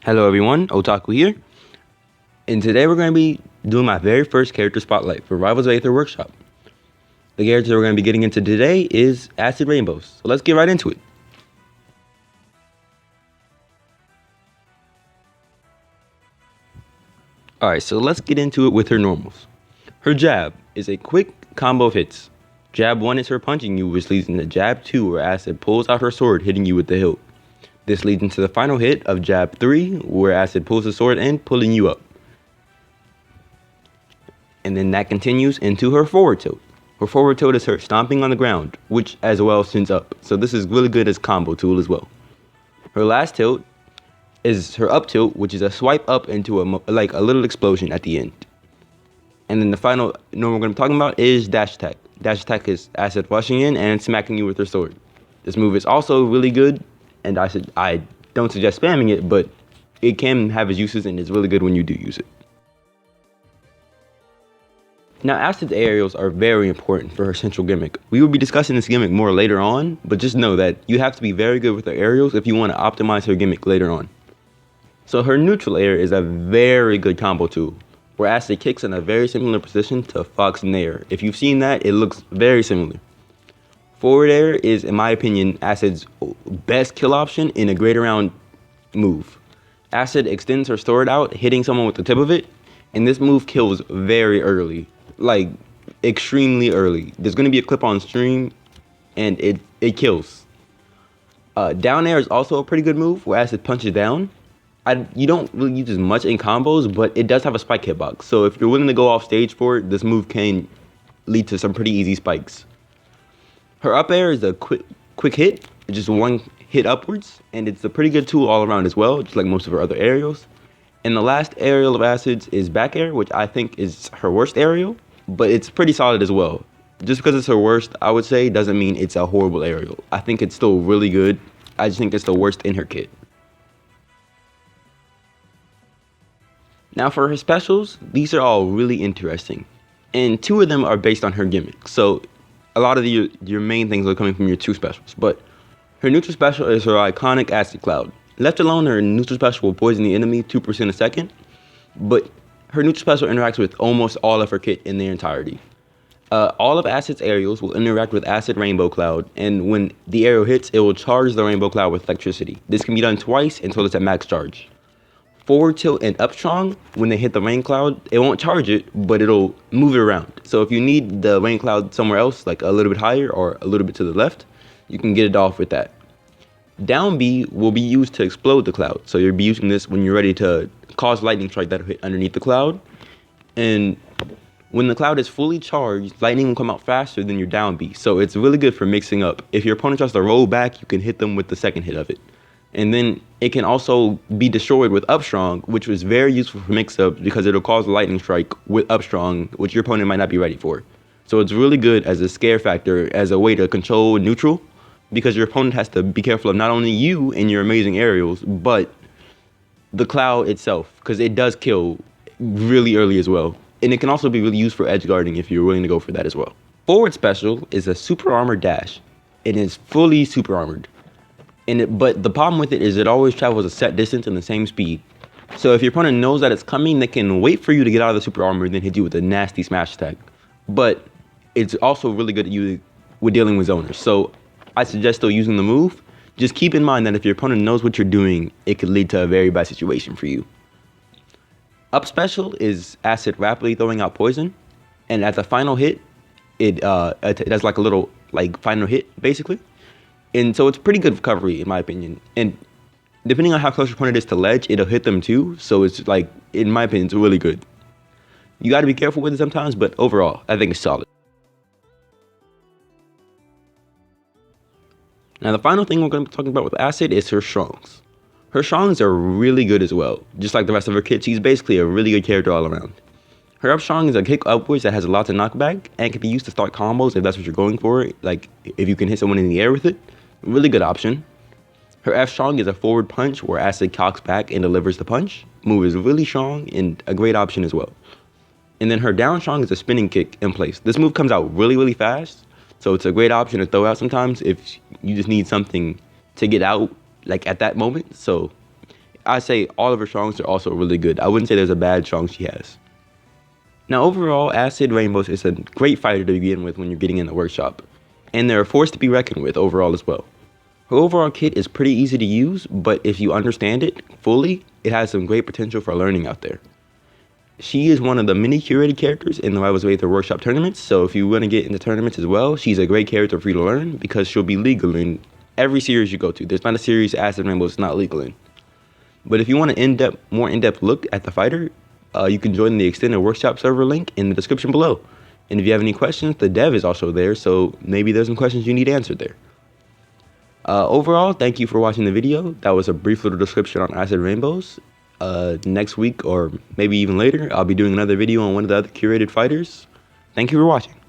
Hello everyone, Otaku here, and today we're going to be doing my very first character spotlight for Rivals of Aether Workshop. The character we're going to be getting into today is Acid Rainbows, so let's get right into it. Alright, so let's get into it with her normals. Her jab is a quick combo of hits. Jab 1 is her punching you, which leads into jab 2 where Acid pulls out her sword, hitting you with the hilt. This leads into the final hit of jab 3 where Acid pulls the sword in, pulling you up. And then that continues into her forward tilt. Her forward tilt is her stomping on the ground, which as well sends up. So this is really good as combo tool as well. Her last tilt is her up tilt, which is a swipe up into a little explosion at the end. And then the final normal we're going to be talking about is dash attack. Dash attack is Acid rushing in and smacking you with her sword. This move is also really good, and I don't suggest spamming it, but it can have its uses and it's really good when you do use it. Now, Acid's aerials are very important for her central gimmick. We will be discussing this gimmick more later on, but just know that you have to be very good with her aerials if you want to optimize her gimmick later on. So her neutral air is a very good combo tool, where Acid kicks in a very similar position to Fox Nair. If you've seen that, it looks very similar. Forward air is, in my opinion, Acid's best kill option in a great around move. Acid extends her sword out, hitting someone with the tip of it, and this move kills very early. Like, extremely early. There's going to be a clip on stream, and it kills. Down air is also a pretty good move, where Acid punches down. You don't really use as much in combos, but it does have a spike hitbox. So if you're willing to go off stage for it, this move can lead to some pretty easy spikes. Her up air is a quick hit, just one hit upwards, and it's a pretty good tool all around as well, just like most of her other aerials. And the last aerial of Acid's is back air, which I think is her worst aerial, but it's pretty solid as well. Just because it's her worst, I would say, doesn't mean it's a horrible aerial. I think it's still really good. I just think it's the worst in her kit. Now for her specials, these are all really interesting. And two of them are based on her gimmick. So a lot of your main things are coming from your two specials. But her neutral special is her iconic Acid Cloud. Left alone, her neutral special will poison the enemy 2% a second. But her neutral special interacts with almost all of her kit in their entirety. All of Acid's aerials will interact with Acid Rainbow Cloud. And when the arrow hits, it will charge the Rainbow Cloud with electricity. This can be done twice until it's at max charge. Forward tilt and up strong, when they hit the rain cloud, it won't charge it, but it'll move it around. So if you need the rain cloud somewhere else, like a little bit higher or a little bit to the left, you can get it off with that. Down B will be used to explode the cloud. So you'll be using this when you're ready to cause lightning strike that'll hit underneath the cloud. And when the cloud is fully charged, lightning will come out faster than your down B. So it's really good for mixing up. If your opponent tries to roll back, you can hit them with the second hit of it. And then it can also be destroyed with up strong, which was very useful for mix-ups because it'll cause a lightning strike with up strong, which your opponent might not be ready for. So it's really good as a scare factor, as a way to control neutral, because your opponent has to be careful of not only you and your amazing aerials, but the cloud itself, because it does kill really early as well. And it can also be really used for edge guarding if you're willing to go for that as well. Forward special is a super armored dash. It is fully super armored. But the problem with it is it always travels a set distance and the same speed. So if your opponent knows that it's coming, they can wait for you to get out of the super armor and then hit you with a nasty smash attack. But it's also really good at you with dealing with zoners. So I suggest still using the move. Just keep in mind that if your opponent knows what you're doing, it could lead to a very bad situation for you. Up special is Acid rapidly throwing out poison. And at the final hit, it does like a little final hit, basically. And so it's pretty good recovery, in my opinion. And depending on how close your opponent is to ledge, it'll hit them too. So it's in my opinion, it's really good. You got to be careful with it sometimes, but overall, I think it's solid. Now, the final thing we're going to be talking about with Acid is her strongs. Her strongs are really good as well. Just like the rest of her kit, she's basically a really good character all around. Her up strong is a kick upwards that has lots of knockback and can be used to start combos if that's what you're going for. Like, if you can hit someone in the air with it. Really good option. Her F strong is a forward punch where Acid cocks back and delivers the punch. Move is really strong and a great option as well. And then her down strong is a spinning kick in place. This move comes out really, really fast. So it's a great option to throw out sometimes if you just need something to get out at that moment. So I say all of her songs are also really good. I wouldn't say there's a bad song she has. Now overall, Acid Rainbows is a great fighter to begin with when you're getting in the workshop, and they're a force to be reckoned with overall as well. Her overall kit is pretty easy to use, but if you understand it fully, it has some great potential for learning out there. She is one of the many curated characters in the Rivals of Aether workshop tournaments, so if you want to get into tournaments as well, she's a great character for you to learn because she'll be legal in every series you go to. There's not a series Acid Rainbow is not legal in. But if you want an more in-depth look at the fighter, you can join the extended workshop server link in the description below. And if you have any questions, the dev is also there, so maybe there's some questions you need answered there. Overall, thank you for watching the video. That was a brief little description on Acid Rainbows. Next week, or maybe even later, I'll be doing another video on one of the other curated fighters. Thank you for watching.